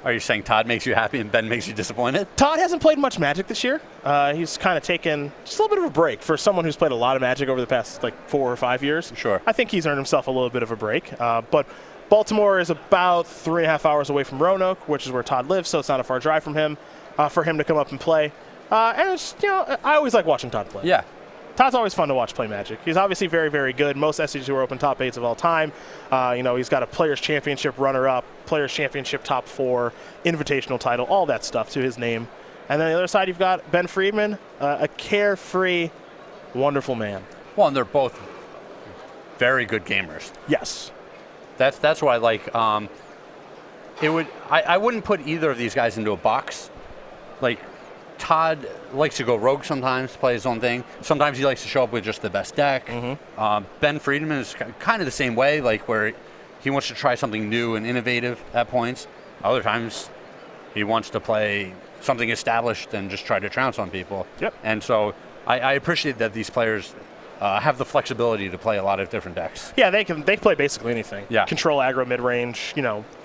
Are you saying Todd makes you happy and Ben makes you disappointed? Todd hasn't played much Magic this year. He's kind of taken just a little bit of a break for someone who's played a lot of Magic over the past like 4 or 5 years. Sure. I think he's earned himself a little bit of a break. But Baltimore is about 3.5 hours away from Roanoke, which is where Todd lives, so it's not a far drive from him for him to come up and play. And it's, I always like watching Todd play. Yeah. Todd's always fun to watch play Magic. He's obviously very, very good. Most SCG Tour Open top 8s of all time. He's got a Players Championship runner-up, Players Championship top 4, Invitational title, all that stuff to his name. And then on the other side, you've got Ben Friedman, a carefree, wonderful man. Well, and they're both very good gamers. Yes. That's what I like. I wouldn't put either of these guys into a box. Like, Todd likes to go rogue sometimes, play his own thing. Sometimes he likes to show up with just the best deck. Mm-hmm. Ben Friedman is kind of the same way, like where he wants to try something new and innovative at points. Other times he wants to play something established and just try to trounce on people. Yep. And so I appreciate that these players have the flexibility to play a lot of different decks. Yeah, they can play basically anything. Yeah. Control, aggro, mid-range,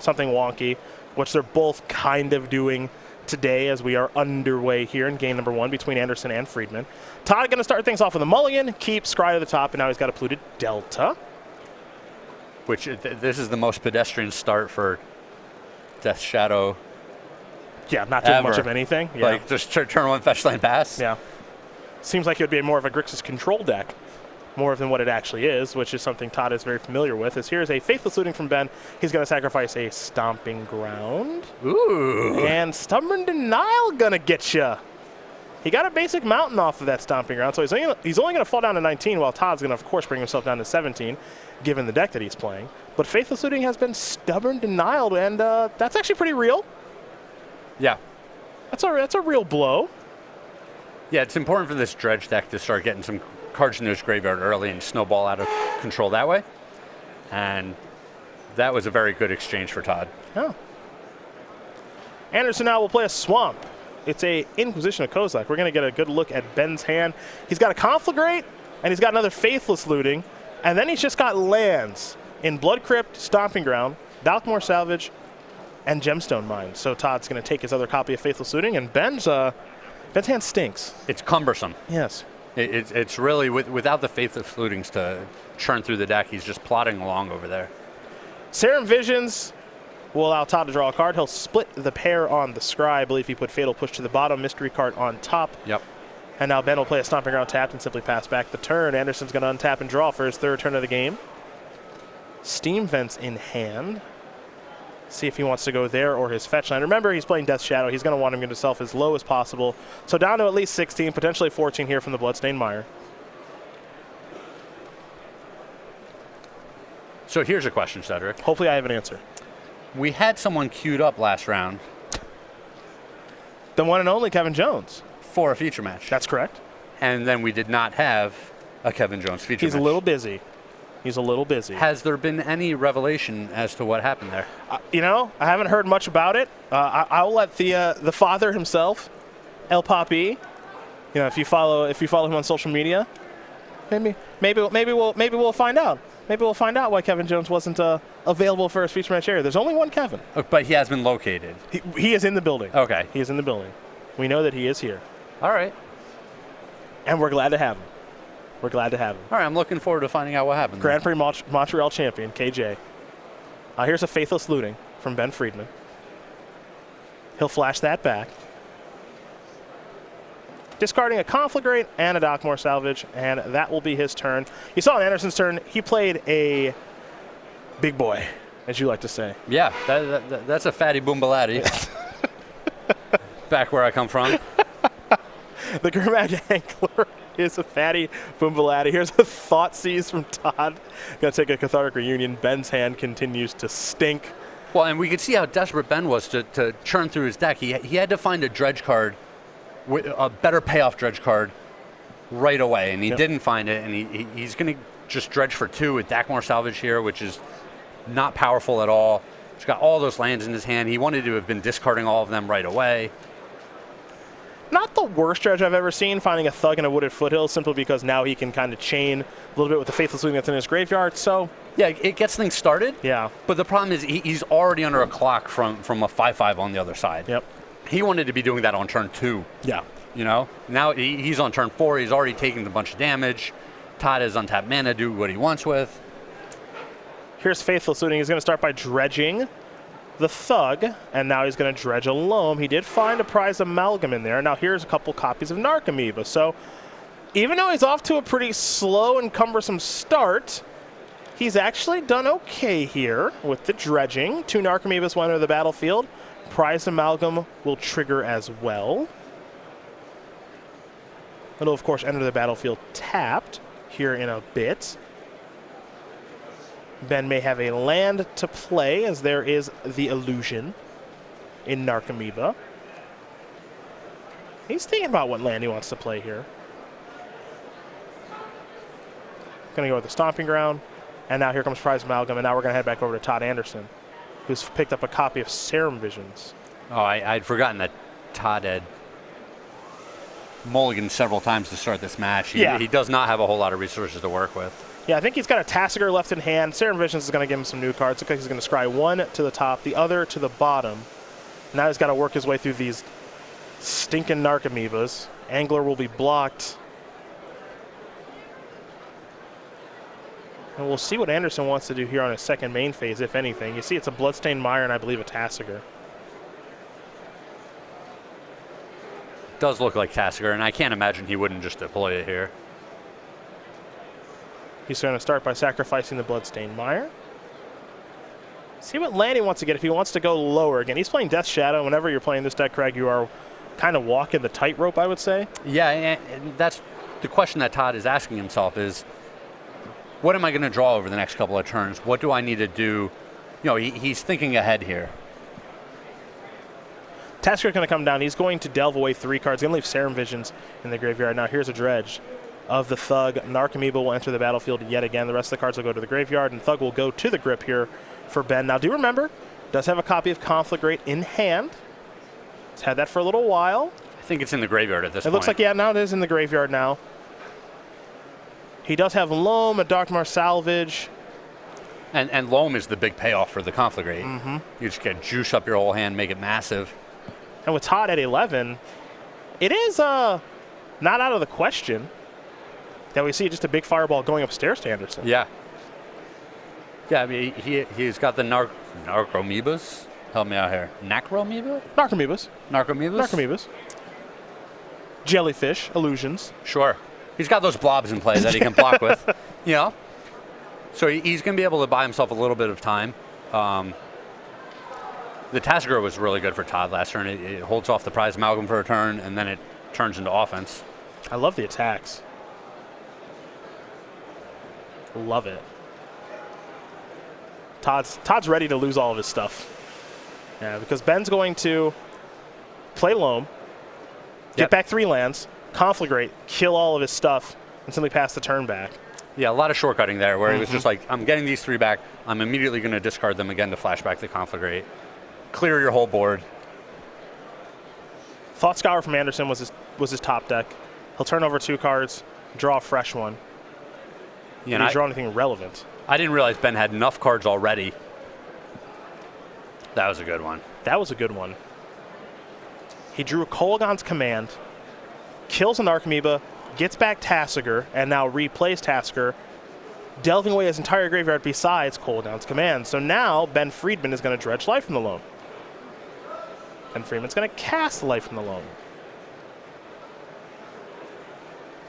something wonky, which they're both kind of doing today as we are underway here in game number 1 between Anderson and Friedman. Todd going to start things off with a mulligan, keep Scry to the top, and now he's got a polluted Delta. Which, this is the most pedestrian start for Death Shadow. Yeah, not doing ever. much of anything. Yeah. Like, just turn 1, fetch land, pass. Yeah. Seems like it would be more of a Grixis control deck, more than what it actually is, which is something Todd is very familiar with. As here's a Faithless Looting from Ben. He's going to sacrifice a Stomping Ground. Ooh. And Stubborn Denial going to get you. He got a basic mountain off of that Stomping Ground, so he's only going to fall down to 19, while Todd's going to, of course, bring himself down to 17, given the deck that he's playing. But Faithless Looting has been Stubborn Denial, and that's actually pretty real. Yeah. That's a real blow. Yeah, it's important for this Dredge deck to start getting some cards into his graveyard early and snowball out of control that way. And that was a very good exchange for Todd. Oh. Anderson now will play a Swamp. It's a Inquisition of Kozilek. We're going to get a good look at Ben's hand. He's got a Conflagrate, and he's got another Faithless Looting. And then he's just got lands in Blood Crypt, Stomping Ground, Baltimore Salvage, and Gemstone Mine. So Todd's going to take his other copy of Faithless Looting, and Ben's hand stinks. It's cumbersome. Yes. It's really, without the Faithless Lootings to churn through the deck, he's just plodding along over there. Serum Visions will allow Todd to draw a card. He'll split the pair on the Scry. I believe he put Fatal Push to the bottom, Mystery card on top. Yep. And now Ben will play a Stomping Ground tapped and simply pass back the turn. Anderson's going to untap and draw for his 3rd turn of the game. Steam Vents in hand. See if he wants to go there or his fetch line. Remember, he's playing Death Shadow. He's going to want him himself as low as possible. So down to at least 16, potentially 14 here from the Bloodstained Mire. So here's a question, Cedric. Hopefully I have an answer. We had someone queued up last round The one and only Kevin Jones. for a feature match. That's correct. And then we did not have a Kevin Jones feature match. He's a little busy. He's a little busy. Has there been any revelation as to what happened there? I haven't heard much about it. I'll let the father himself, El Papi, if you follow him on social media, maybe we'll find out. Maybe we'll find out why Kevin Jones wasn't available for his feature match area. There's only one Kevin. But he has been located. He is in the building. Okay. He is in the building. We know that he is here. All right. And we're glad to have him. We're glad to have him. All right, I'm looking forward to finding out what happened. Grand Prix Montreal champion, KJ. Here's a Faithless Looting from Ben Friedman. He'll flash that back. Discarding a Conflagrate and a Dockmore Salvage, and that will be his turn. You saw on Anderson's turn, he played a big boy, as you like to say. Yeah, that's a fatty boombalatti. Back where I come from. The Grimag Angler is a fatty boombalatti. Here's a Thoughtseize from Todd. Gonna take a Cathartic Reunion. Ben's hand continues to stink. Well, and we could see how desperate Ben was to churn through his deck. He had to find a dredge card, a better payoff dredge card right away, and he didn't find it, and he's going to just dredge for 2 with Dockmore Salvage here, which is not powerful at all. He's got all those lands in his hand. He wanted to have been discarding all of them right away. Not the worst dredge I've ever seen, finding a Thug in a Wooded Foothill, simply because now he can kind of chain a little bit with the Faithless Looting that's in his graveyard. So, Yeah, it gets things started. Yeah. But the problem is he's already under a clock from a 5/5 on the other side. Yep. He wanted to be doing that on turn 2. Yeah. You know? Now he's on turn 4. He's already taken a bunch of damage. Todd has untapped mana, do what he wants with. Here's Faithless Looting. He's going to start by dredging the Thug, and now he's going to dredge a Loam. He did find a prize Amalgam in there. Now here's a couple copies of Narcomoeba. So even though he's off to a pretty slow and cumbersome start, he's actually done okay here with the dredging. 2 Narcomoebas will enter the battlefield. Prize Amalgam will trigger as well. It'll, of course, enter the battlefield tapped here in a bit. Ben may have a land to play, as there is the illusion in Narcomoeba. He's thinking about what land he wants to play here. Going to go with the Stomping Ground. And now here comes Prize Amalgam, and now we're going to head back over to Todd Anderson, who's picked up a copy of Serum Visions. Oh, I'd forgotten that Todd had mulliganed several times to start this match. He does not have a whole lot of resources to work with. Yeah, I think he's got a Tassiger left in hand. Serum Visions is going to give him some new cards. Looks like he's going to scry one to the top, the other to the bottom. Now he's got to work his way through these stinking Narcomoebas. Angler will be blocked. And we'll see what Anderson wants to do here on his second main phase, if anything. You see it's a Bloodstained Mire and I believe a Tassiger. Does look like Tassiger, and I can't imagine he wouldn't just deploy it here. He's going to start by sacrificing the Bloodstained Mire. See what land he wants to get if he wants to go lower. Again, he's playing Death Shadow. Whenever you're playing this deck, Craig, you are kind of walking the tightrope, I would say. Yeah, and that's the question that Todd is asking himself is, what am I going to draw over the next couple of turns? What do I need to do? You know, he's thinking ahead here. Tasker's going to come down. He's going to delve away 3 cards. He's going to leave Serum Visions in the graveyard. Now here's a dredge of the Thug. Narcomoeba will enter the battlefield yet again. The rest of the cards will go to the graveyard, and Thug will go to the grip here for Ben. Now do remember, does have a copy of Conflagrate in hand. He's had that for a little while. I think it's in the graveyard at this point. It looks like, yeah, now it is in the graveyard now. He does have Loam, a Darkmar Salvage. And Loam is the big payoff for the Conflagrate. Mm-hmm. You just get juice up your whole hand, make it massive. And with Todd at 11, it is not out of the question that we see just a big fireball going upstairs to Anderson. Yeah. Yeah, I mean, he's got the Narcomoebas. Help me out here. Narcomoeba? Narcomoebas. Narcomoebas? Narcomoebas. Jellyfish, illusions. Sure. He's got those blobs in play that he can block with. You know? So he's going to be able to buy himself a little bit of time. The Tassiger was really good for Todd last turn. It holds off the Prize Amalgam for a turn, and then it turns into offense. I love the attacks. Love it. Todd's ready to lose all of his stuff. Yeah, because Ben's going to play Loam, get back 3 lands, Conflagrate, kill all of his stuff, and simply pass the turn back. Yeah, a lot of shortcutting there where he was just like, I'm getting these 3 back. I'm immediately going to discard them again to flash back the Conflagrate. Clear your whole board. Thought Scour from Anderson was his top deck. He'll turn over 2 cards, draw a fresh one. Yeah, Did he draw anything relevant? I didn't realize Ben had enough cards already. That was a good one. That was a good one. He drew Kolaghan's Command, kills an Narcomoeba, gets back Tassiger, and now replays Tassiger, delving away his entire graveyard besides Kolaghan's Command. So now Ben Friedman is going to dredge life from the Loam. Ben Friedman's going to cast life from the Loam.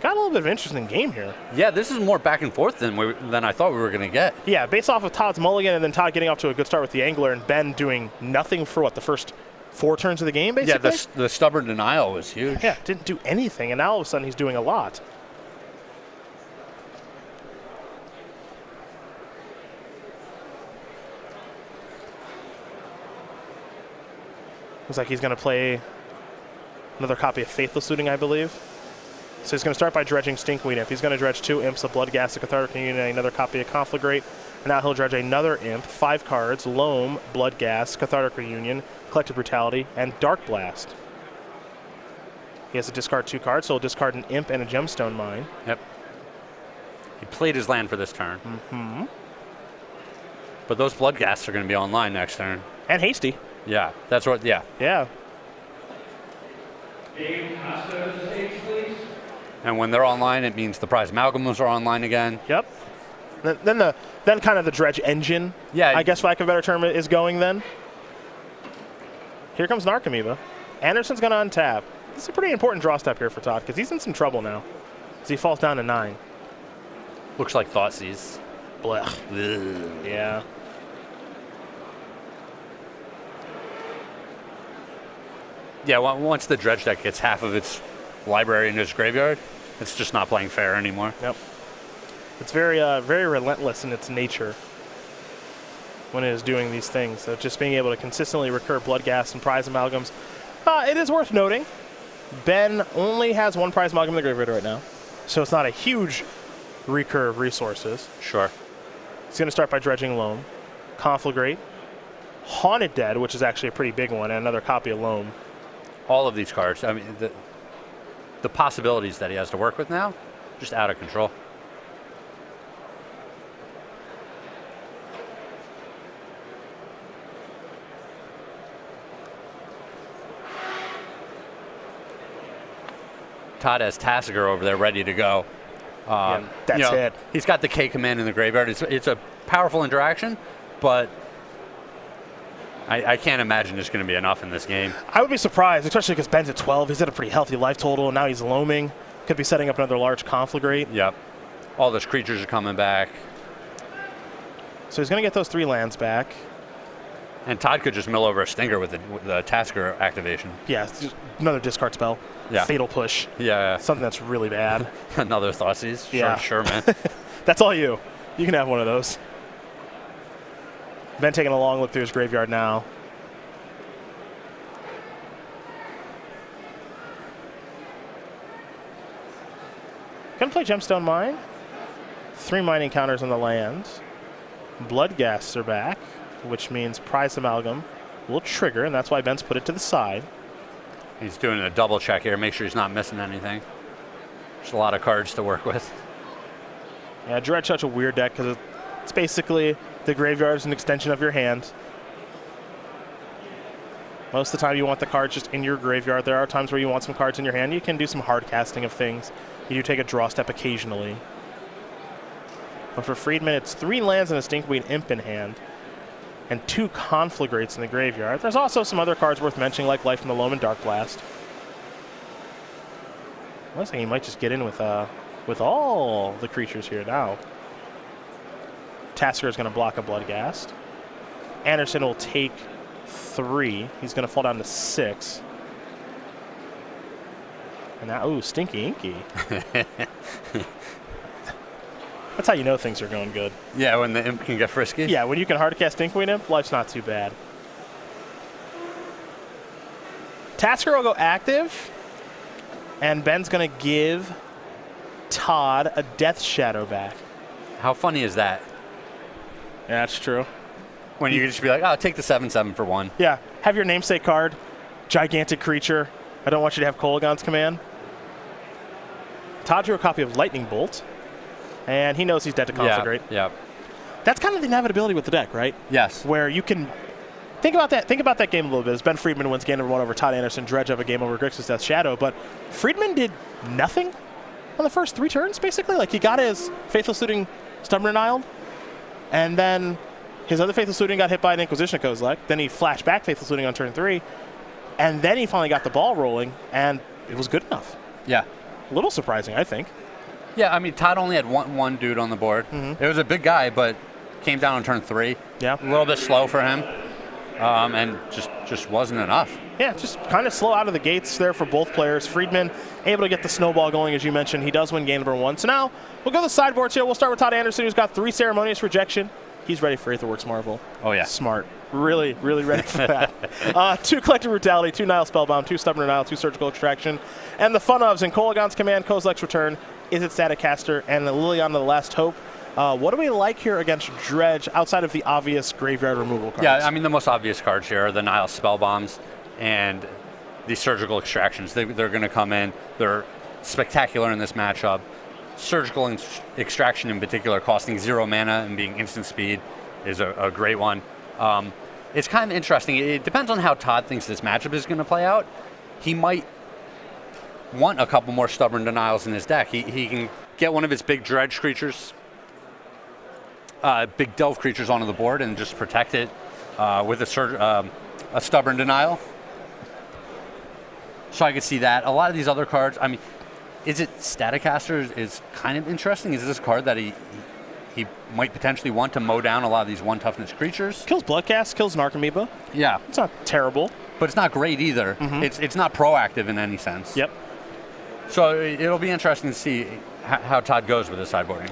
Got a little bit of an interesting game here. Yeah, this is more back and forth than I thought we were going to get. Yeah, based off of Todd's mulligan and then Todd getting off to a good start with the Angler and Ben doing nothing for, what, the first 4 turns of the game, basically? Yeah, the stubborn denial was huge. Yeah, didn't do anything, and now all of a sudden he's doing a lot. Looks like he's going to play another copy of Faithless Looting, I believe. So he's going to start by dredging Stinkweed Imp. He's going to dredge 2 Imps, a Bloodghast, a Cathartic Union, and another copy of Conflagrate. And now he'll dredge another Imp, 5 cards, Loam, Bloodghast, Cathartic Reunion, Collective Brutality, and Dark Blast. He has to discard 2 cards, so he'll discard an Imp and a Gemstone Mine. Yep. He played his land for this turn. But those blood gas are going to be online next turn. And hasty. Yeah, that's what. Yeah. Yeah. And when they're online, it means the prize amalgams are online again. Yep. Then kind of the dredge engine. Yeah. I guess, for lack of a better term, is going then. Here comes Narcomoeba. Anderson's going to untap. This is a pretty important draw step here for Todd because he's in some trouble now. As he falls down to 9. Looks like Thoughtseize. Blech. Ugh. Yeah. Yeah, once the dredge deck gets half of its library into its graveyard, it's just not playing fair anymore. Yep. It's very, very relentless in its nature when it is doing these things. So just being able to consistently recur blood gas and prize amalgams. It is worth noting, Ben only has 1 prize amalgam in the graveyard right now, so it's not a huge recur of resources. Sure. He's going to start by dredging Loam, Conflagrate, Haunted Dead, which is actually a pretty big one, and another copy of Loam. All of these cards, I mean, the possibilities that he has to work with now, just out of control. Todd has Tassiger over there ready to go. Yeah, that's it. He's got the K command in the graveyard. It's a powerful interaction, but I can't imagine there's going to be enough in this game. I would be surprised, especially because Ben's at 12. He's at a pretty healthy life total, and now he's loaming. Could be setting up another large Conflagrate. Yep. All those creatures are coming back. So he's going to get those 3 lands back. And Todd could just mill over a Stinger with the Tasker activation. Yeah, just another discard spell. Yeah. Fatal Push. Yeah. Something that's really bad. Another Thoughtseize. Yeah. Sure, man. That's all you. You can have one of those. Ben taking a long look through his graveyard now. Gonna play Gemstone Mine. 3 mining counters on the land. Blood Ghasts are back, which means Prize Amalgam will trigger, and that's why Ben's put it to the side. He's doing a double check here, make sure he's not missing anything. There's a lot of cards to work with. Yeah, Dredge such a weird deck because it's basically the graveyard is an extension of your hand. Most of the time you want the cards just in your graveyard. There are times where you want some cards in your hand. You can do some hard casting of things. You do take a draw step occasionally. But for Friedman, it's 3 lands and a Stinkweed Imp in hand, and 2 Conflagrates in the graveyard. There's also some other cards worth mentioning, like Life from the Loam and Dark Blast. Looks like he might just get in with all the creatures here now. Tasker is going to block a Bloodghast. Anderson will take 3. He's going to fall down to 6. And now, ooh, Stinky Inky. That's how you know things are going good. Yeah, when the Imp can get frisky. Yeah, when you can hardcast Stinkweed Imp, life's not too bad. Tasker will go active, and Ben's going to give Todd a Death Shadow back. How funny is that? Yeah, that's true. When you can just be like, oh, take the 7/7 for 1. Yeah, have your namesake card, gigantic creature. I don't want you to have Kolaghan's command. Todd drew a copy of Lightning Bolt, and he knows he's dead to Conflagrate. Yeah. That's kind of the inevitability with the deck, right? Yes. Where you can think about that. Think about that game a little bit. As Ben Friedman wins game number 1 over Todd Anderson, Dredge have a game over Grixis Death Shadow, but Friedman did nothing on the first 3 turns, basically. Like, he got his Faithless Looting Stubborn Island, and then his other Faithless Looting got hit by an Inquisition of Kozilek. Then he flashed back Faithless Looting on turn 3, and then he finally got the ball rolling, and it was good enough. Yeah. A little surprising, I think. Yeah, I mean, Todd only had one dude on the board. Mm-hmm. It was a big guy, but came down on turn 3. Yeah. A little bit slow for him, and just wasn't enough. Yeah, just kind of slow out of the gates there for both players. Friedman able to get the snowball going, as you mentioned. He does win game number 1. So now we'll go to the sideboards here. We'll start with Todd Anderson, who's got 3 Ceremonious Rejection. He's ready for Aetherworks Marvel. Oh, yeah. Smart. Really, really ready for that. 2 Collective Brutality, 2 Nile Spellbound, 2 Stubborn Nile, 2 Surgical Extraction. And the fun ofs in Kolaghan's Command, Kozilek's Return, Is It Static Caster, and Liliana the Last Hope. What do we like here against Dredge outside of the obvious graveyard removal cards? Yeah, I mean, the most obvious cards here are the Nile Spellbombs and the Surgical Extractions. They're going to come in. They're spectacular in this matchup. Surgical Extraction in particular, costing 0 mana and being instant speed, is a great one. It's kind of interesting. It depends on how Todd thinks this matchup is going to play out. He might want a couple more stubborn denials in his deck. He can get one of his big dredge creatures, big delve creatures onto the board and just protect it with a stubborn denial. So I could see that. A lot of these other cards, I mean, is it Staticaster is kind of interesting. Is this a card that he might potentially want to mow down a lot of these 1 toughness creatures? Kills Bloodcast, kills Narcomoeba. Yeah. It's not terrible. But it's not great either. It's not proactive in any sense. Yep. So it'll be interesting to see how Todd goes with his sideboarding.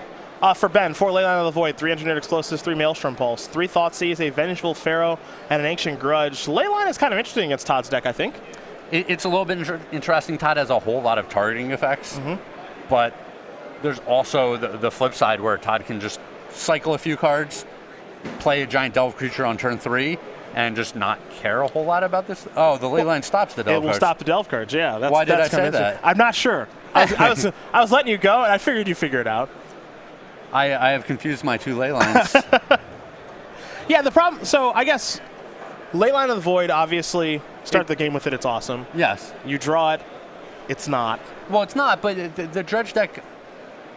For Ben, 4 Leyline of the Void, 3 Engineered Explosives, 3 Maelstrom Pulse, 3 Thoughtseize, a Vengeful Pharaoh, and an Ancient Grudge. Leyline is kind of interesting against Todd's deck, I think. It's a little bit interesting. Todd has a whole lot of targeting effects, but there's also the flip side where Todd can just cycle a few cards, play a giant delve creature on turn 3, and just not care a whole lot about this. Oh, the Leyline stops the delve cards. It will stop the delve cards, yeah. Why did I say that? I'm not sure. I was letting you go, and I figured you'd figure it out. I have confused my 2 Leylines. Yeah, the problem, so I guess Leyline of the Void, obviously, start the game with it, it's awesome. Yes. You draw it, it's not. Well, it's not, but the dredge deck,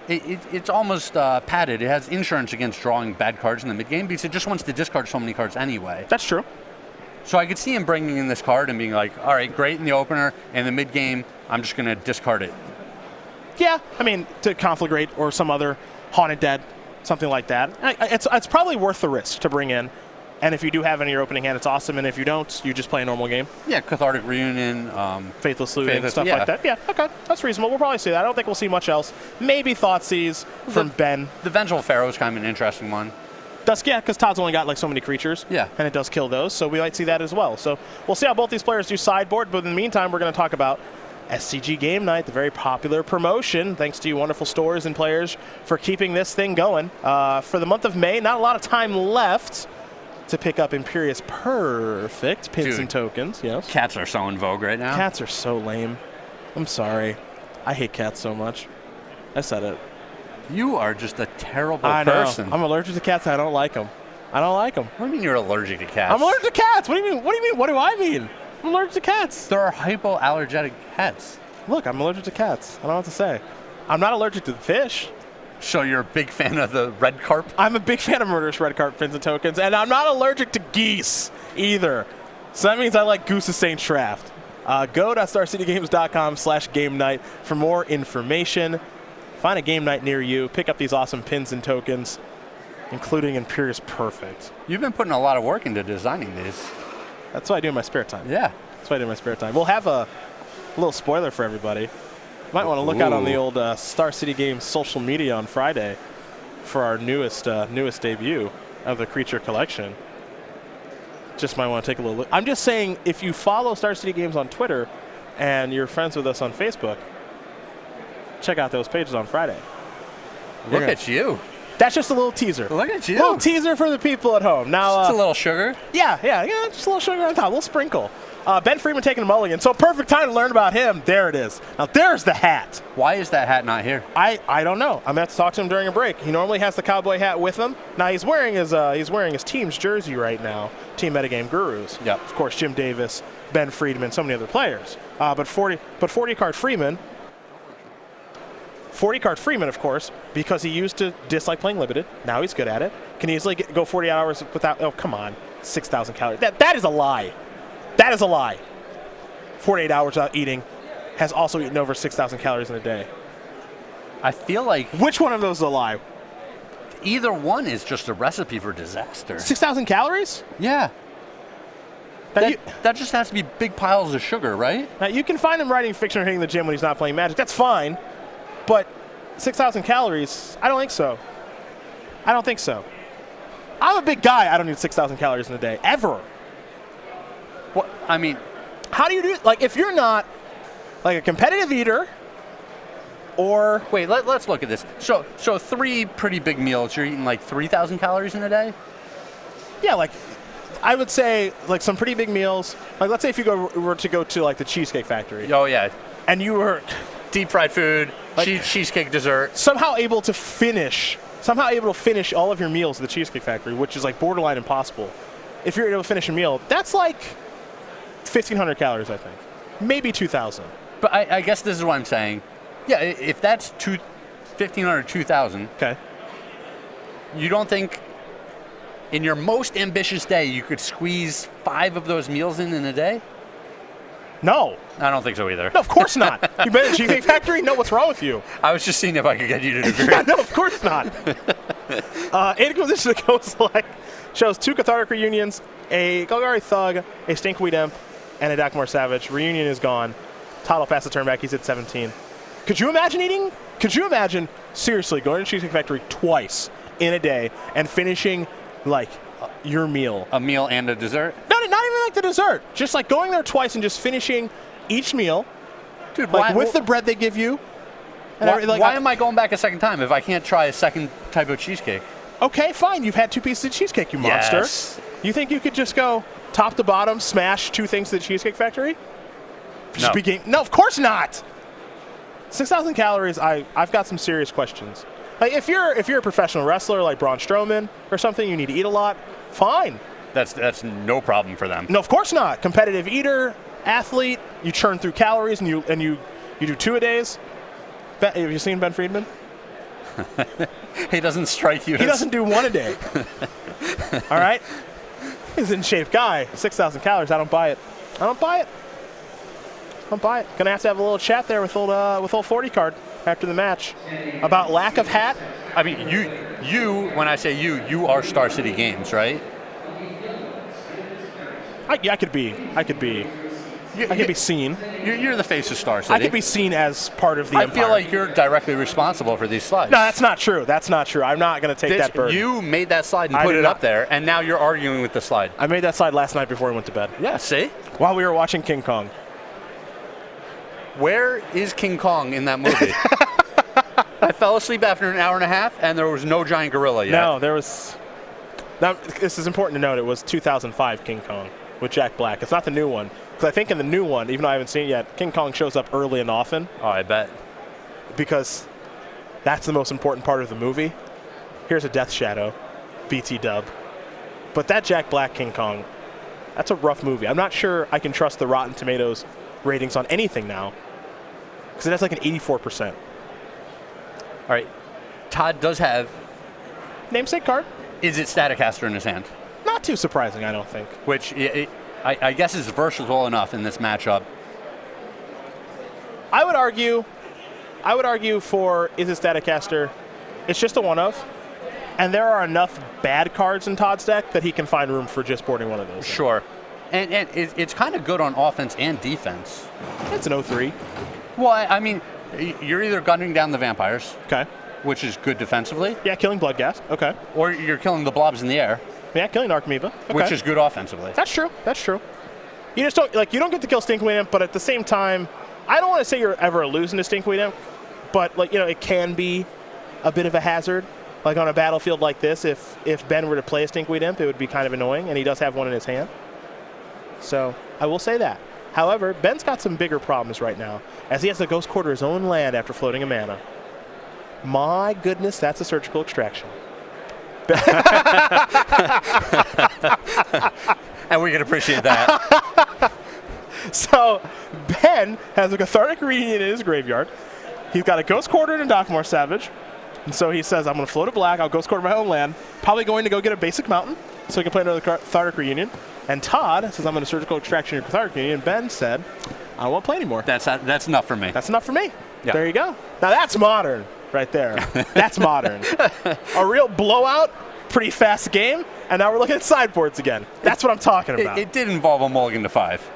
it's almost padded. It has insurance against drawing bad cards in the mid-game because it just wants to discard so many cards anyway. That's true. So I could see him bringing in this card and being like, all right, great in the opener, and the mid-game, I'm just going to discard it. Yeah, I mean, to Conflagrate or some other Haunted Dead, something like that. It's probably worth the risk to bring in. And if you do have it in your opening hand, it's awesome. And if you don't, you just play a normal game. Yeah, Cathartic Reunion. Faithless Looting, stuff like that. Yeah, okay. That's reasonable. We'll probably see that. I don't think we'll see much else. Maybe Thoughtseize from Ben. The Vengeful Pharaoh is kind of an interesting one. Yeah, because Todd's only got like so many creatures. Yeah. And it does kill those, so we might see that as well. So we'll see how both these players do sideboard. But in the meantime, we're going to talk about SCG Game Night, the very popular promotion. Thanks to you wonderful stores and players for keeping this thing going. For the month of May, not a lot of time left to pick up Imperious Perfect pins and tokens. Yes. Cats are so in vogue right now. Cats are so lame. I'm sorry. I hate cats so much. I said it. You are just a terrible person. person. I'm allergic to cats. I don't like them. I don't like them. What do you mean you're allergic to cats? I'm allergic to cats. What do you mean? What do you mean? What do I mean? I'm allergic to cats. There are hypoallergenic cats. Look, I'm allergic to cats. I don't know what to say. I'm not allergic to the fish. So you're a big fan of the red carp? I'm a big fan of murderous red carp pins and tokens, and I'm not allergic to geese either. So that means I like Goose's Saint Shraft. Go to StarCityGames.com/game night for more information. Find a game night near you. Pick up these awesome pins and tokens, including Imperious Perfect. You've been putting a lot of work into designing these. That's what I do in my spare time. Yeah. That's what I do in my spare time. We'll have a little spoiler for everybody. Might want to look out on the old Star City Games social media on Friday for our newest debut of the Creature Collection. Just might want to take a little look. I'm just saying, if you follow Star City Games on Twitter and you're friends with us on Facebook, check out those pages on Friday. Look at you. That's just a little teaser. Look at you. A little teaser for the people at home. Now, just a little sugar. Yeah, just a little sugar on top, a little sprinkle. Ben Friedman taking a mulligan, so perfect time to learn about him. There it is. Now there's the hat. Why is that hat not here? I don't know. I'm gonna have to talk to him during a break. He normally has the cowboy hat with him. Now he's wearing his team's jersey right now. Team Metagame Gurus. Yep. Of course, Jim Davis, Ben Friedman, so many other players. But 40 card Freeman. 40 card Freeman, of course, because he used to dislike playing limited. Now he's good at it. Can easily go 40 hours without. Oh, come on, 6,000 calories. That is a lie. That is a lie. 48 hours without eating, has also eaten over 6,000 calories in a day. I feel like... Which one of those is a lie? Either one is just a recipe for disaster. 6,000 calories? Yeah. That just has to be big piles of sugar, right? Now, you can find him writing fiction or hitting the gym when he's not playing Magic. That's fine. But 6,000 calories, I don't think so. I don't think so. I'm a big guy. I don't need 6,000 calories in a day, ever. What? I mean, how do you do it? Like, if you're not like a competitive eater, or wait, let's look at this. So 3 pretty big meals. You're eating like 3,000 calories in a day. Yeah, like I would say like some pretty big meals. Like let's say if you were to go to like the Cheesecake Factory. Oh yeah. And you were deep fried food, like, cheesecake dessert. Somehow able to finish somehow able to finish all of your meals at the Cheesecake Factory, which is like borderline impossible. If you're able to finish a meal, that's like 1,500 calories, I think. Maybe 2,000. But I guess this is what I'm saying. Yeah, if that's 1,500, 2,000. Okay. You don't think in your most ambitious day you could squeeze 5 of those meals in a day? No. I don't think so either. No, of course not. You've been at Cheesecake Factory? No, what's wrong with you? I was just seeing if I could get you to agree. Yeah, no, of course not. Inquisition of Kozilek shows 2 Cathartic Reunions, a Golgari Thug, a Stinkweed Imp, and a Dakmor Savage. Reunion is gone. Todd will pass the turn back. He's at 17. Could you imagine seriously going to Cheesecake Factory twice in a day and finishing like your meal? A meal and a dessert? Not even like the dessert. Just like going there twice and just finishing each meal. Dude, like with the bread they give you. Why am I going back a second time if I can't try a second type of cheesecake? Okay, fine. You've had 2 pieces of cheesecake, you monster. Yes. You think you could just go top to bottom, smash 2 things at the Cheesecake Factory? No. No, of course not. 6,000 calories. I've got some serious questions. Like if you're a professional wrestler like Braun Strowman or something, you need to eat a lot. Fine. That's no problem for them. No, of course not. Competitive eater, athlete. You churn through calories and you do 2 a days. Have you seen Ben Friedman? He doesn't strike you. He doesn't do 1 a day. All right. He's an in shape guy. 6,000 calories. I don't buy it. Gonna have to have a little chat there with old 40 card after the match about lack of hat. I mean, you. When I say you are Star City Games, right? I could be seen. You're the face of Star City. I could be seen as part of the I empire. feel like you're directly responsible for these slides. No, that's not true. I'm not going to take that burden. You made that slide and put it up there, and now you're arguing with the slide. I made that slide last night before I went to bed. Yeah, see? While we were watching King Kong. Where is King Kong in that movie? I fell asleep after an hour and a half, and there was no giant gorilla yet. No, there was. Now, this is important to note. It was 2005 King Kong with Jack Black. It's not the new one. Because I think in the new one, even though I haven't seen it yet, King Kong shows up early and often. Oh, I bet. Because that's the most important part of the movie. Here's a Death Shadow, BT dub. But that Jack Black King Kong, that's a rough movie. I'm not sure I can trust the Rotten Tomatoes ratings on anything now. Because it has like an 84%. All right. Todd does have... Namesake card. Is it Staticaster in his hand? Not too surprising, I don't think. Which I guess is versatile enough in this matchup. I would argue for is it Staticaster? It's just a one-of. And there are enough bad cards in Todd's deck that he can find room for just boarding one of those. Sure. And it's kind of good on offense and defense. It's an 0-3. Well, I mean, you're either gunning down the vampires. Okay. Which is good defensively. Yeah, killing blood gas. Okay. Or you're killing the blobs in the air. Yeah, killing Archimedes. Okay. Which is good offensively. That's true. You just don't you don't get to kill Stinkweed Imp, but at the same time, I don't want to say you're ever losing to Stinkweed Imp, but it can be a bit of a hazard. Like on a battlefield like this, if Ben were to play a Stinkweed Imp, it would be kind of annoying, and he does have one in his hand. So I will say that. However, Ben's got some bigger problems right now, as he has to Ghost Quarter his own land after floating a mana. My goodness, that's a surgical extraction. And we can appreciate that. So Ben has a Cathartic Reunion in his graveyard. He's got a Ghost Quarter and a Dakmor Savage. And so he says, I'm going to float a black. I'll Ghost Quarter my own land. Probably going to go get a basic mountain so he can play another Cathartic Reunion. And Todd says, I'm going to surgical extraction your Cathartic Reunion. And Ben said, I don't want to play anymore. That's enough for me. That's enough for me. Yeah. There you go. Now that's modern right there. That's modern. A real blowout, pretty fast game. And now we're looking at sideboards again. That's what I'm talking about. It did involve a mulligan to 5.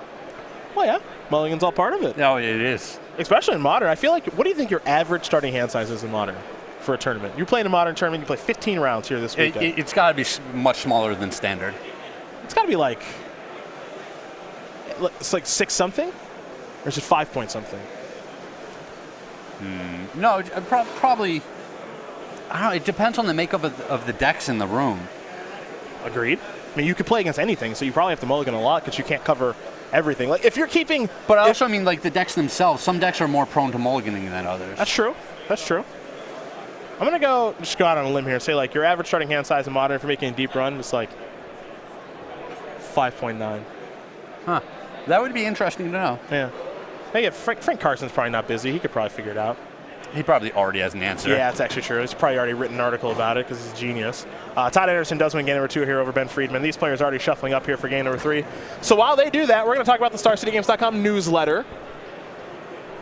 Well, yeah. Mulligan's all part of it. No, it is. Especially in Modern. I feel like, what do you think your average starting hand size is in Modern for a tournament? You're playing a Modern tournament, you play 15 rounds here this weekend. It's got to be much smaller than Standard. It's got to be it's like 6 something? Or is it 5 point something? No, probably, I don't know, it depends on the makeup of the decks in the room. Agreed. I mean, you could play against anything, so you probably have to mulligan a lot because you can't cover everything. Like, if you're keeping... But I also mean, like, the decks themselves, some decks are more prone to mulliganing than others. That's true. I'm going to just go out on a limb here and say, like, your average starting hand size in Modern for making a deep run is like 5.9. Huh. That would be interesting to know. Yeah. Hey, Frank Carson's probably not busy. He could probably figure it out. He probably already has an answer. Yeah, it's actually true. He's probably already written an article about it because he's a genius. Todd Anderson does win game number 2 here over Ben Friedman. These players are already shuffling up here for game number 3. So while they do that, we're going to talk about the StarCityGames.com newsletter,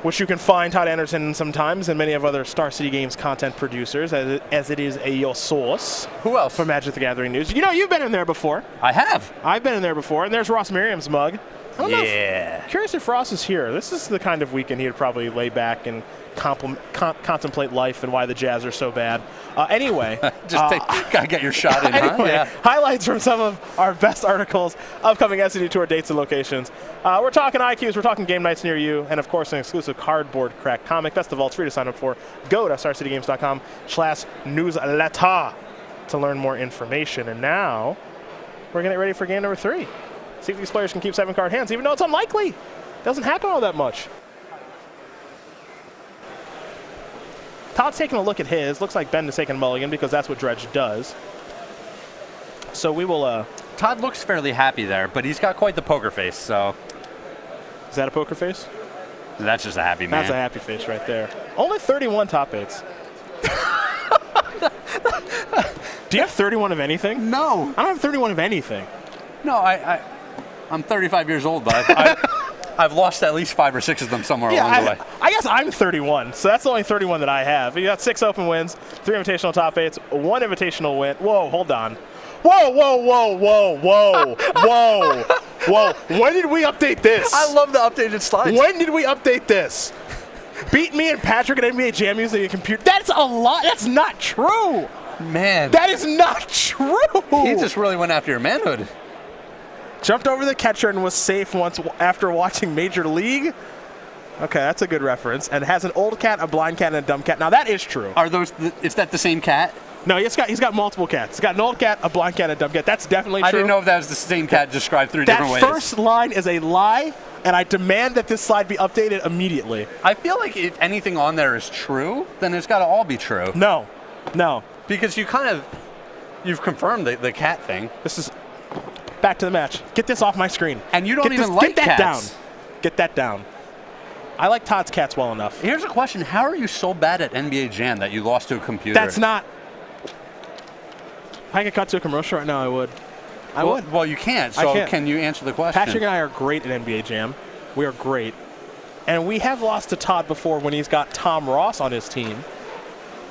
which you can find Todd Anderson sometimes and many of other Star City Games content producers, as it is your source. Who else? For Magic the Gathering news. You know, you've been in there before. I have. I've been in there before, and there's Ross Merriam's mug. Yeah. Curious if Ross is here. This is the kind of weekend he'd probably lay back and contemplate life and why the Jazz are so bad. Anyway. Gotta get your shot in, anyway, huh? Yeah. Highlights from some of our best articles, upcoming SCG Tour dates and locations. We're talking IQs, we're talking game nights near you, and of course an exclusive cardboard crack comic. Best of all, it's free to sign up for. Go to StarCityGames.com/newsletter to learn more information. And now we're getting ready for game number 3. See if these players can keep 7-card hands, even though it's unlikely. Doesn't happen all that much. Todd's taking a look at his. Looks like Ben is taking a mulligan because that's what Dredge does. So we will... Todd looks fairly happy there, but he's got quite the poker face, so... Is that a poker face? That's just a happy man. That's a happy face right there. Only 31 top 8s. Do you have 31 of anything? No. I don't have 31 of anything. No, I'm 35 years old, but I've lost at least 5 or 6 of them somewhere along the way. I guess I'm 31, so that's the only 31 that I have. You got 6 open wins, 3 invitational top 8s, 1 invitational win. Whoa, hold on. Whoa, whoa, whoa, whoa, whoa, whoa, whoa. When did we update this? I love the updated slides. When did we update this? Beat me and Patrick at NBA Jam using a computer. That's a lot. That's not true. Man. That is not true. He just really went after your manhood. Jumped over the catcher and was safe once after watching Major League. Okay, that's a good reference. And has an old cat, a blind cat, and a dumb cat. Now that is true. Are those? Is that the same cat? No, he's got multiple cats. He's got an old cat, a blind cat, and a dumb cat. That's definitely true. I didn't know if that was the same cat described 3 different ways. That first line is a lie, and I demand that this slide be updated immediately. I feel like if anything on there is true, then it's got to all be true. No. Because you've confirmed the cat thing. This is back to the match. Get this off my screen. And you don't like cats. Down. Get that down. I like Todd's cats well enough. Here's a question. How are you so bad at NBA Jam that you lost to a computer? That's not... If I could cut to a commercial right now, I would. I would. Well, you can't, so can you answer the question? Patrick and I are great at NBA Jam. We are great. And we have lost to Todd before when he's got Tom Ross on his team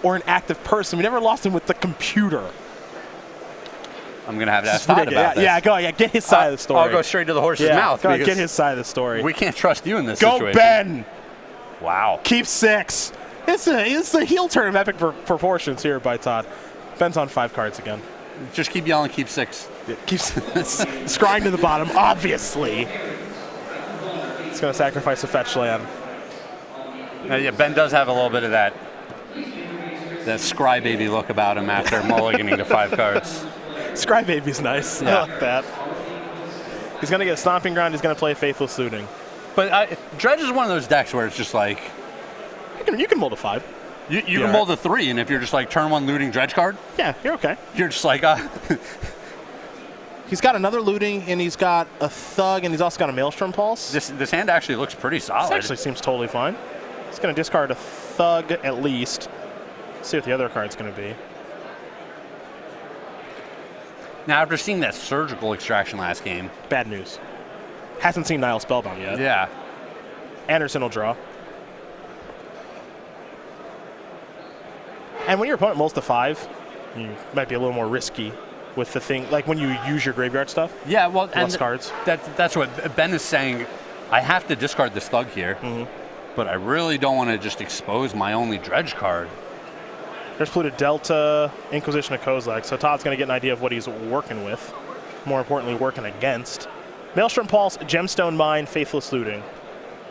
or an active person. We never lost him with the computer. I'm going to have to ask Todd about this. Yeah, get his side of the story. I'll go straight to the horse's mouth. Get his side of the story. We can't trust you in this situation. Go, Ben! Wow. Keep 6. It's a heel turn of epic proportions here by Todd. Ben's on 5 cards again. Just keep yelling, keep 6. Yeah, keeps scrying to the bottom, obviously. It's going to sacrifice a fetch land. Yeah, Ben does have a little bit of that scry baby look about him after mulliganing to 5 cards. Scry baby's nice. Yeah. I like that. He's going to get a stomping ground. He's going to play Faithless Looting. But Dredge is one of those decks where it's just like... You can mold a 5. You can mold a 3, and if you're just like turn 1 looting Dredge card... Yeah, you're okay. You're just like... He's got another looting, and he's got a Thug, and he's also got a Maelstrom Pulse. This hand actually looks pretty solid. This actually seems totally fine. He's going to discard a Thug at least. See what the other card's going to be. Now, after seeing that surgical extraction last game... Bad news. Hasn't seen Nile Spellbound yet. Yeah. Anderson will draw. And when your opponent molds to 5, you might be a little more risky with the thing, like when you use your graveyard stuff. Yeah, well, less cards. That's what Ben is saying. I have to discard this Thug here, but I really don't want to just expose my only Dredge card. There's Polluted Delta, Inquisition of Kozilek, so Todd's going to get an idea of what he's working with. More importantly, working against. Maelstrom Pulse, Gemstone Mine, Faithless Looting.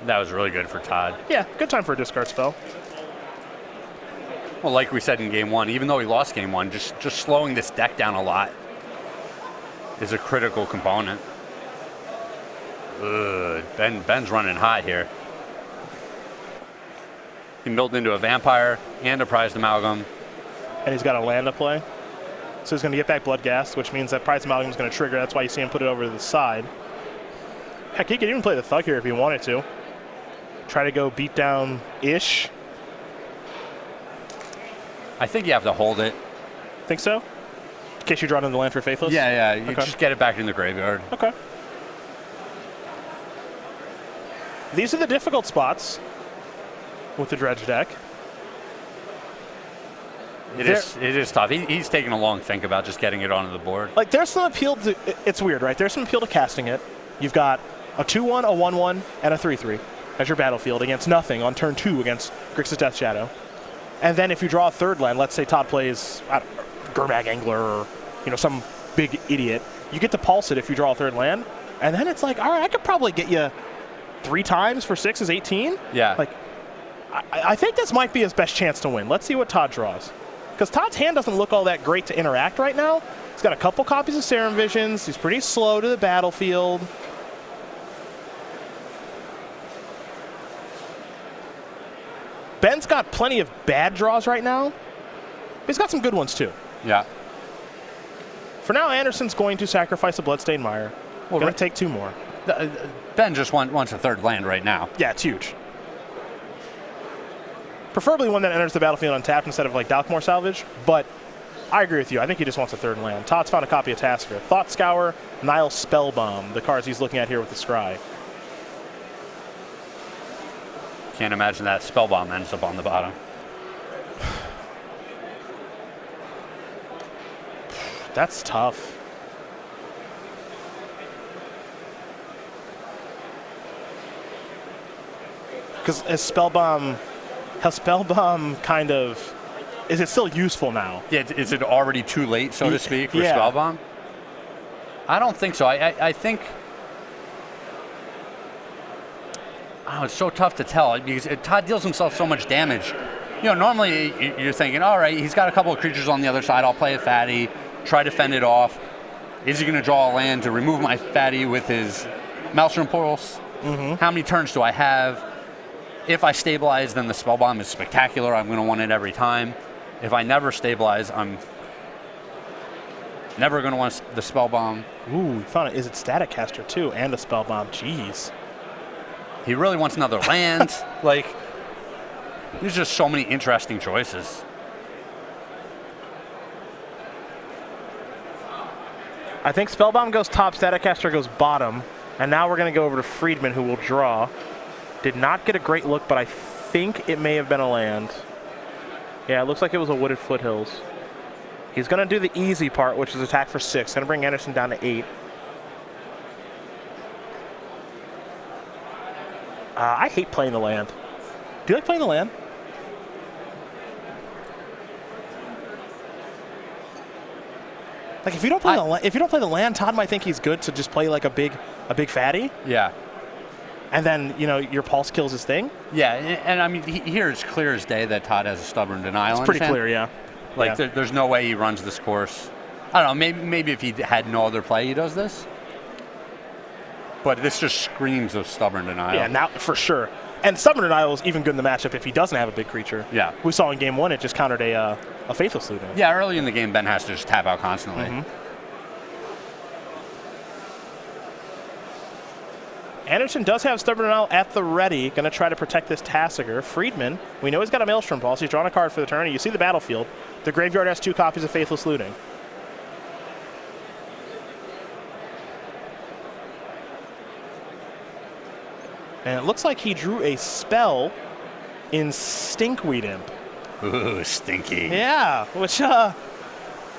That was really good for Todd. Yeah, good time for a discard spell. Well, like we said in Game 1, even though he lost Game 1, just slowing this deck down a lot is a critical component. Ben's running hot here. He milled into a Vampire and a Prized Amalgam. and he's got a land to play. So he's going to get back Bloodghast, which means that Prize Amalgam is going to trigger. That's why you see him put it over to the side. Heck, he could even play the Thug here if he wanted to. Try to go beat down Ish. I think you have to hold it. Think so? In case you draw in the land for Faithless? Yeah, you just get it back in the graveyard. Okay. These are the difficult spots with the Dredge deck. It is tough. He's taking a long think about just getting it onto the board. Like, there's some appeal to, it's weird, right? There's some appeal to casting it. You've got a 2-1, a 1-1, and a 3-3 as your battlefield against nothing on turn 2 against Grixis Death Shadow. And then if you draw a third land, let's say Todd plays, I don't know, Gurmag Angler or, you know, some big idiot, you get to pulse it if you draw a third land. And then it's like, all right, I could probably get you 3 times for 6 is 18. Yeah. Like, I think this might be his best chance to win. Let's see what Todd draws. Because Todd's hand doesn't look all that great to interact right now. He's got a couple copies of Serum Visions. He's pretty slow to the battlefield. Ben's got plenty of bad draws right now. He's got some good ones too. Yeah. For now, Anderson's going to sacrifice a Bloodstained Mire. Well, going to take 2 more. Ben just wants a third land right now. Yeah, it's huge. Preferably one that enters the battlefield untapped instead of like Dalkmore Salvage, but I agree with you. I think he just wants a third land. Todd's found a copy of Tasker. Thought Scour, Nile Spellbomb, the cards he's looking at here with the Scry. Can't imagine that Spellbomb ends up on the bottom. That's tough. Because has Spellbomb kind of, is it still useful now? Yeah, is it already too late, so to speak, for yeah. Spellbomb? I don't think so. I think, oh, it's so tough to tell because Todd deals himself so much damage. You know, normally you're thinking, all right, he's got a couple of creatures on the other side. I'll play a fatty, try to fend it off. Is he going to draw a land to remove my fatty with his Maelstrom Pulse? Mm-hmm. How many turns do I have? If I stabilize, then the Spellbomb is spectacular. I'm going to want it every time. If I never stabilize, I'm never going to want the Spellbomb. Ooh, we found it. Is it Static Caster too and a Spellbomb? Jeez. He really wants another land. Like, there's just so many interesting choices. I think Spellbomb goes top, Static Caster goes bottom, and now we're going to go over to Friedman, who will draw. Did not get a great look, but I think it may have been a land. Yeah, it looks like it was a Wooded Foothills. He's going to do the easy part, which is attack for 6. Going to bring Anderson down to 8. I hate playing the land. Do you like playing the land? Like if you don't play the land, Todd might think he's good to just play like a big fatty. Yeah. And then, you know, your pulse kills his thing? Yeah, and I mean, here it's clear as day that Todd has a Stubborn Denial. It's pretty clear, yeah. Like, yeah. There's no way he runs this course. I don't know, maybe if he had no other play, he does this. But this just screams of Stubborn Denial. Yeah, now, for sure. And Stubborn Denial is even good in the matchup if he doesn't have a big creature. Yeah. We saw in game 1, it just countered a Faithless Looting. Yeah, early in the game, Ben has to just tap out constantly. Mm-hmm. Anderson does have Stubborn Denial at the ready, going to try to protect this Tasigur. Friedman, we know he's got a Maelstrom Pulse. He's drawn a card for the turn. You see the battlefield. The graveyard has 2 copies of Faithless Looting. And it looks like he drew a spell in Stinkweed Imp. Ooh, stinky. Yeah, which,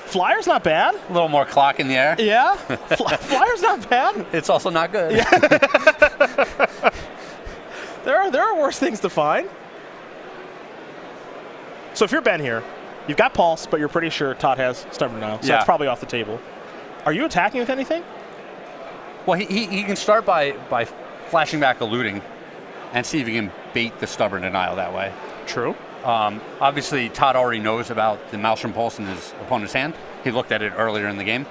Flyer's not bad. A little more clock in the air. Yeah, Flyer's not bad. It's also not good. Yeah. there are worse things to find. So if you're Ben here, you've got Pulse, but you're pretty sure Todd has Stubborn now, so that's probably off the table. Are you attacking with anything? Well, he can start by flashing back a Looting and see if he can bait the Stubborn Denial that way. True. Obviously, Todd already knows about the Maelstrom Pulse in his opponent's hand. He looked at it earlier in the game,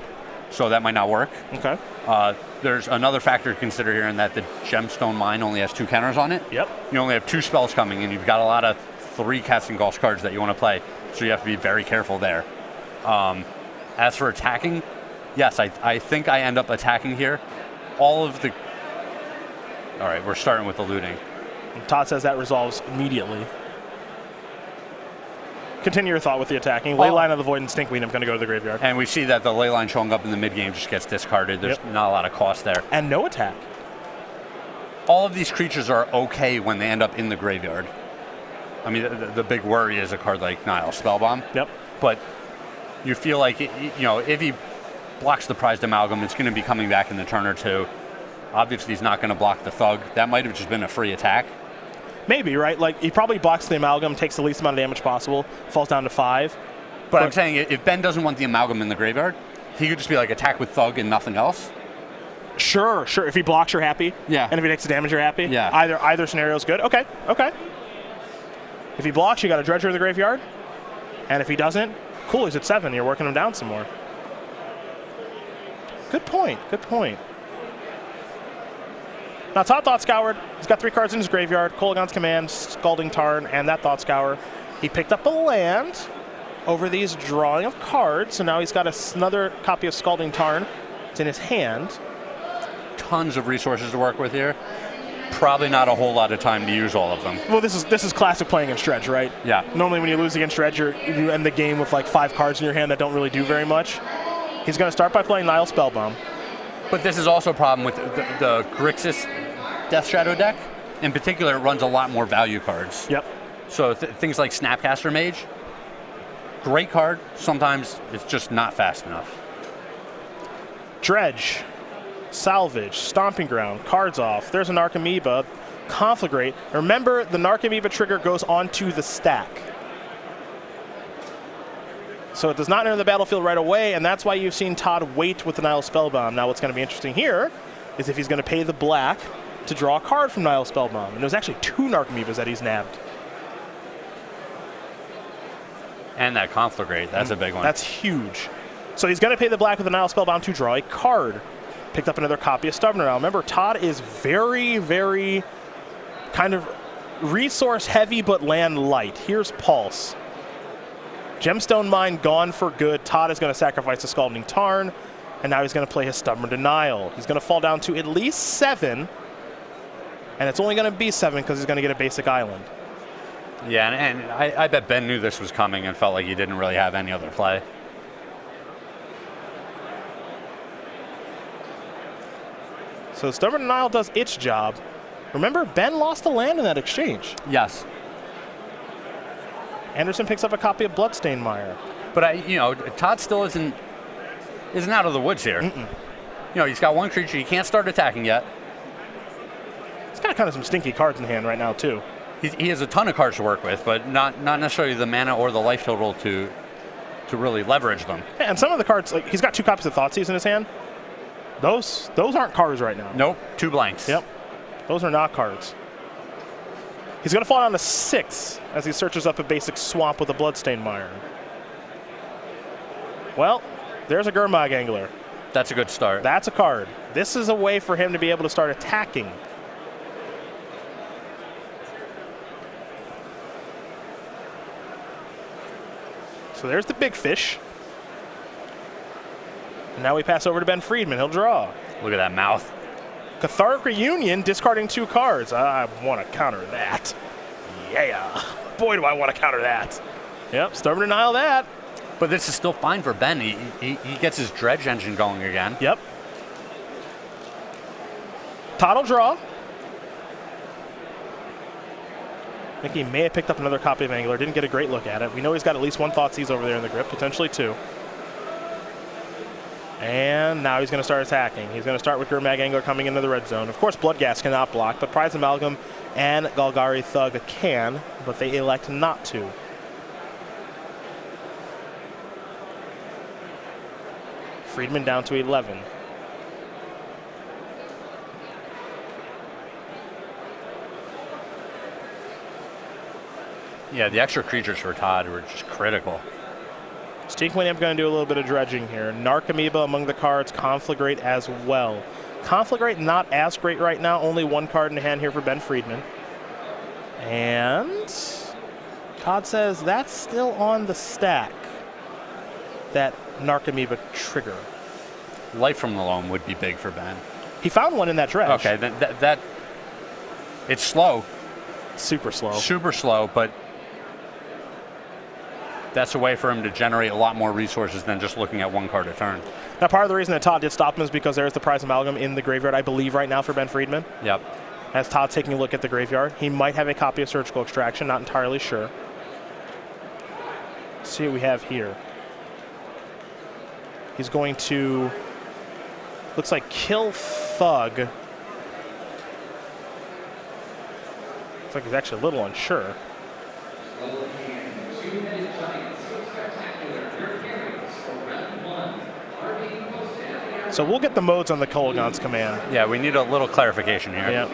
so that might not work. Okay. There's another factor to consider here in that the Gemstone Mine only has 2 counters on it. Yep. You only have 2 spells coming, and you've got a lot of 3 Casting Gulch cards that you want to play, so you have to be very careful there. As for attacking, yes, I think I end up attacking here. All right, we're starting with the looting. Todd says that resolves immediately. Continue your thought with the attacking. Leyline of the Void and Stinkweed, I'm going to go to the graveyard. And we see that the Leyline showing up in the mid-game just gets discarded. There's not a lot of cost there. And no attack. All of these creatures are okay when they end up in the graveyard. I mean, the big worry is a card like Nile Spellbomb. Yep. But you feel like, if he blocks the Prized Amalgam, it's going to be coming back in the turn or two. Obviously, he's not going to block the Thug. That might have just been a free attack. Maybe, right? Like, he probably blocks the Amalgam, takes the least amount of damage possible, falls down to 5. But I'm saying, if Ben doesn't want the Amalgam in the graveyard, he could just be like, attack with Thug and nothing else. Sure. If he blocks, you're happy. Yeah. And if he takes the damage, you're happy. Yeah. Either scenario is good. Okay. If he blocks, you got a Dredger in the graveyard. And if he doesn't, cool, he's at 7. You're working him down some more. Good point. Now, Todd Thought Scoured. He's got 3 cards in his graveyard. Kolaghan's Command, Scalding Tarn, and that Thought Scour. He picked up a land over these drawing of cards, so now he's got another copy of Scalding Tarn. It's in his hand. Tons of resources to work with here. Probably not a whole lot of time to use all of them. Well, this is classic playing against Dredge, right? Yeah. Normally when you lose against Dredge, you end the game with like 5 cards in your hand that don't really do very much. He's going to start by playing Nile Spellbomb. But this is also a problem with the Grixis Death Shadow deck. In particular, it runs a lot more value cards. Yep. So things like Snapcaster Mage, great card. Sometimes it's just not fast enough. Dredge, Salvage, Stomping Ground, cards off. There's a Narcomoeba, Conflagrate. Remember, the Narcomoeba trigger goes onto the stack. So it does not enter the battlefield right away, and that's why you've seen Todd wait with the Nile Spellbomb. Now what's going to be interesting here is if he's going to pay the black to draw a card from Nile Spellbomb. And there's actually 2 Narcomoebas that he's nabbed. And that Conflagrate, that's a big one. That's huge. So he's going to pay the black with the Nile Spellbomb to draw a card. Picked up another copy of Stubborn Now. Remember, Todd is very, very kind of resource heavy but land light. Here's Pulse. Gemstone Mine gone for good. Todd is going to sacrifice the Scalding Tarn, and now he's going to play his Stubborn Denial. He's going to fall down to at least 7, and it's only going to be 7 because he's going to get a basic island. Yeah, and I bet Ben knew this was coming and felt like he didn't really have any other play. So Stubborn Denial does its job. Remember, Ben lost a land in that exchange. Yes. Anderson picks up a copy of Bloodstained Mire. But Todd still isn't out of the woods here. He's got 1 creature. He can't start attacking yet. He's got kind of some stinky cards in hand right now too. He has a ton of cards to work with, but not necessarily the mana or the life total to really leverage them. Yeah, and some of the cards, like he's got 2 copies of Thoughtseize in his hand. Those aren't cards right now. Nope, 2 blanks. Yep, those are not cards. He's going to fall down to 6 as he searches up a basic swamp with a Bloodstained Mire. Well, there's a Gurmag Angler. That's a good start. That's a card. This is a way for him to be able to start attacking. So there's the big fish. And now we pass over to Ben Friedman. He'll draw. Look at that mouth. Cathartic Reunion, discarding 2 cards. I want to counter that. Yeah. Boy, do I want to counter that. Yep, Stubborn Denial that. But this is still fine for Ben. He gets his Dredge engine going again. Yep. Todd will draw. I think he may have picked up another copy of Angler. Didn't get a great look at it. We know he's got at least 1 Thoughtseize over there in the grip, potentially 2. And now he's going to start attacking. He's going to start with Gurmag Angler coming into the red zone. Of course, Bloodghast cannot block, but Prized Amalgam and Golgari Thug can, but they elect not to. Friedman down to 11. Yeah, the extra creatures for Todd were just critical. Stinkweed, I'm going to do a little bit of dredging here. Narcomoeba among the cards, Conflagrate as well. Conflagrate not as great right now, only 1 card in hand here for Ben Friedman. And Todd says that's still on the stack. That Narcomoeba trigger. Light from the Loam would be big for Ben. He found one in that dredge. Okay, that it's slow. Super slow. Super slow, but that's a way for him to generate a lot more resources than just looking at one card a turn. Now, part of the reason that Todd did stop him is because there's the prize amalgam in the graveyard, I believe, right now for Ben Friedman. Yep. As Todd's taking a look at the graveyard, he might have a copy of Surgical Extraction, not entirely sure. Let's see what we have here. He's going to, looks like, kill Thug. Looks like he's actually a little unsure. So we'll get the modes on the Kolaghan's command. Yeah, we need a little clarification here. Yeah.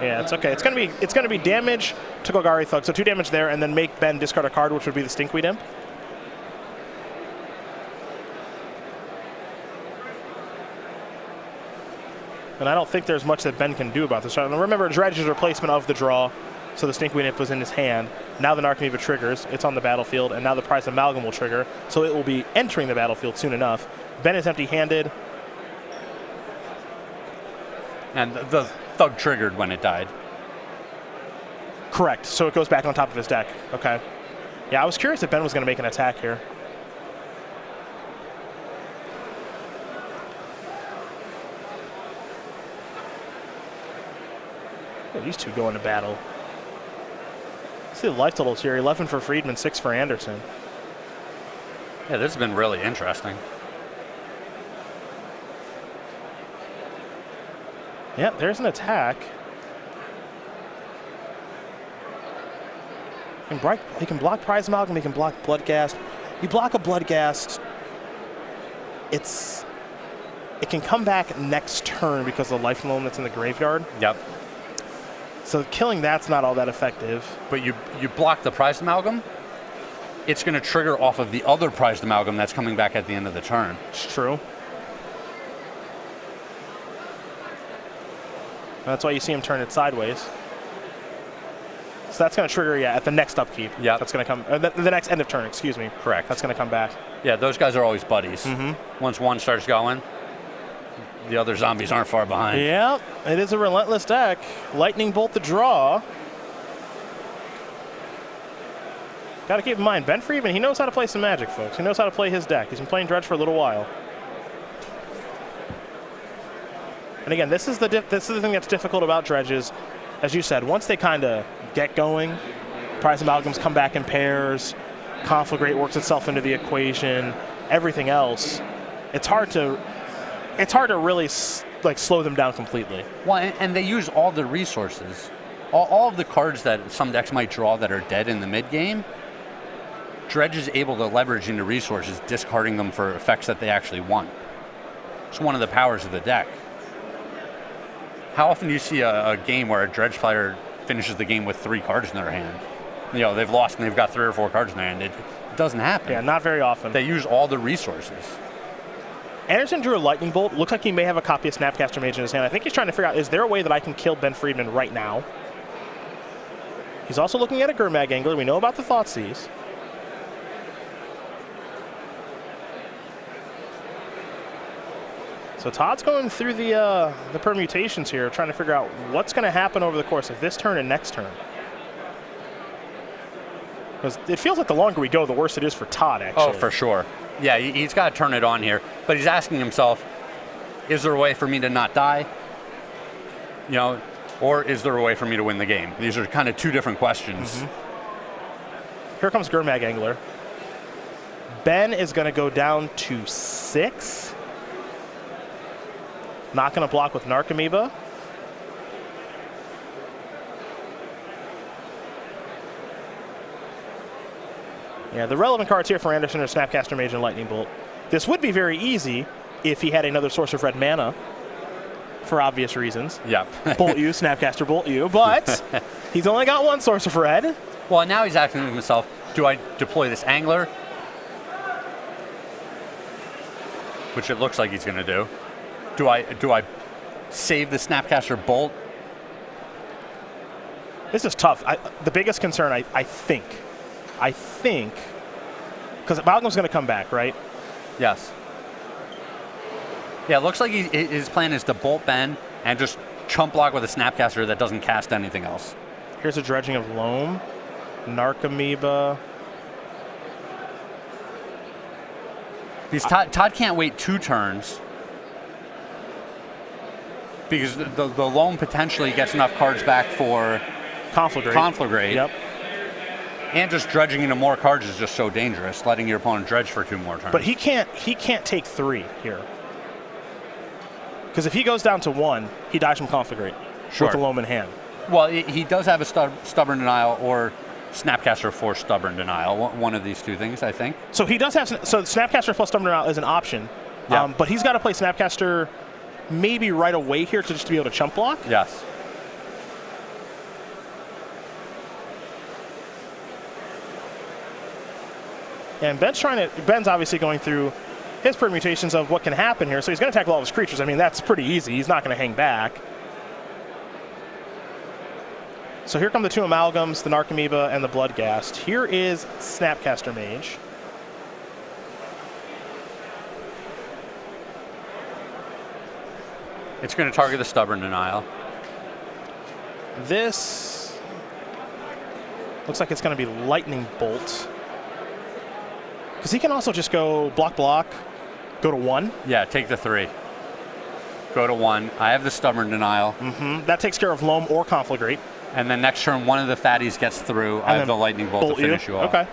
Yeah, it's okay. It's gonna be damage to Golgari Thug, so 2 damage there, and then make Ben discard a card, which would be the Stinkweed Imp. And I don't think there's much that Ben can do about this. And remember, Dredge is a replacement of the draw, so the Stinkweed Imp was in his hand. Now the Narcomoeba triggers, it's on the battlefield, and now the Prize Amalgam will trigger, so it will be entering the battlefield soon enough. Ben is empty-handed. And the Thug triggered when it died. Correct, so it goes back on top of his deck. Okay. Yeah, I was curious if Ben was going to make an attack here. Yeah, these two go into battle. See the life totals here, 11 for Friedman, 6 for Anderson. Yeah, this has been really interesting. Yeah, there's an attack. He can block Prize Amalgam, he can block Bloodghast. You block a Bloodghast, it can come back next turn because of the life loam that's in the graveyard. Yep. So killing that's not all that effective. But you block the Prized Amalgam, it's going to trigger off of the other Prized Amalgam that's coming back at the end of the turn. It's true. That's why you see him turn it sideways. So that's going to trigger, yeah, at the next upkeep. Yeah. That's going to come, the next end of turn, excuse me. Correct. That's going to come back. Yeah, those guys are always buddies. Mm-hmm. Once one starts going, the other zombies aren't far behind. Yeah, it is a relentless deck. Lightning Bolt the draw. Got to keep in mind, Ben Friedman, he knows how to play some Magic, folks. He knows how to play his deck. He's been playing Dredge for a little while. And again, this is the thing that's difficult about Dredges. As you said, once they kind of get going, Prize Amalgams come back in pairs, Conflagrate works itself into the equation, everything else, it's hard to really like slow them down completely. Well, and they use all the resources. All of the cards that some decks might draw that are dead in the mid-game, Dredge is able to leverage into resources, discarding them for effects that they actually want. It's one of the powers of the deck. How often do you see a game where a Dredge player finishes the game with 3 cards in their hand? You know, they've lost and they've got 3 or 4 cards in their hand. It doesn't happen. Yeah, not very often. They use all the resources. Anderson drew a Lightning Bolt. Looks like he may have a copy of Snapcaster Mage in his hand. I think he's trying to figure out, is there a way that I can kill Ben Friedman right now? He's also looking at a Gurmag Angler. We know about the Thoughtseize. So Todd's going through the permutations here, trying to figure out what's going to happen over the course of this turn and next turn. Because it feels like the longer we go, the worse it is for Todd, actually. Oh, for sure. Yeah, he's got to turn it on here. But he's asking himself, is there a way for me to not die? You know, or is there a way for me to win the game? These are kind of 2 different questions. Mm-hmm. Here comes Gurmag Angler. Ben is going to go down to 6. Not going to block with Narcomoeba. Yeah, the relevant cards here for Anderson are Snapcaster Mage and Lightning Bolt. This would be very easy if he had another source of red mana, for obvious reasons. Yeah. Bolt you, Snapcaster Bolt you, but he's only got 1 source of red. Well, now he's asking himself, do I deploy this Angler? Which it looks like he's going to do. Do I save the Snapcaster Bolt. This is tough. The biggest concern, I think, because Amalgam's going to come back, right? Yes. Yeah, it looks like his plan is to Bolt Ben and just chump block with a Snapcaster that doesn't cast anything else. Here's a dredging of Loam, Narcomoeba. Todd can't wait 2 turns because the Loam potentially gets enough cards back for Conflagrate. Yep. And just dredging into more cards is just so dangerous, letting your opponent dredge for 2 more turns. But he can't take 3 here. Because if he goes down to 1, he dies from Conflagrate with a Loam in hand. Well, he does have a Stubborn Denial or Snapcaster for Stubborn Denial, one of these 2 things, I think. So he does have, so Snapcaster plus Stubborn Denial is an option. Yeah. But he's got to play Snapcaster maybe right away here to be able to chump block. Yes. And Ben's obviously going through his permutations of what can happen here. So he's going to tackle all his creatures. I mean, that's pretty easy. He's not going to hang back. So here come the 2 Amalgams, the Narcomoeba, and the Bloodghast. Here is Snapcaster Mage. It's going to target the Stubborn Denial. This looks like it's going to be Lightning Bolt. Because he can also just go block, go to 1. Yeah, take the 3. Go to 1. I have the Stubborn Denial. That takes care of Loam or Conflagrate. And then next turn, one of the fatties gets through. I have the Lightning Bolt to finish you off. Okay.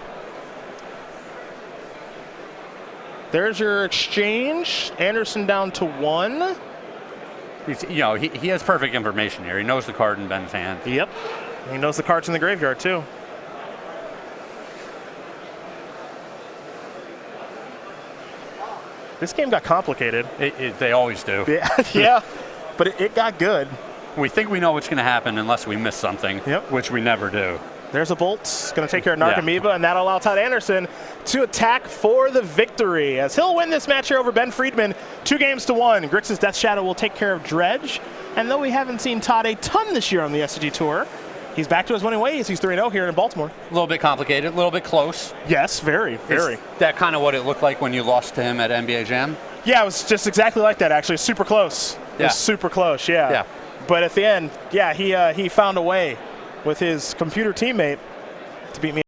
There's your exchange. Anderson down to 1. He has perfect information here. He knows the card in Ben's hand. Yep. He knows the cards in the graveyard, too. This game got complicated. They always do. Yeah, but it got good. We think we know what's going to happen unless we miss something, which we never do. There's a Bolt. Going to take care of Narcomoeba, and that'll allow Todd Anderson to attack for the victory, as he'll win this match here over Ben Friedman 2-1. Grixis Death Shadow will take care of Dredge. And though we haven't seen Todd a ton this year on the SCG Tour, he's back to his winning ways. He's 3-0 here in Baltimore. A little bit complicated, a little bit close. Yes, very. Is that kind of what it looked like when you lost to him at NBA Jam? Yeah, it was just exactly like that, actually. Super close. It was super close, yeah. But at the end, he found a way with his computer teammate to beat me.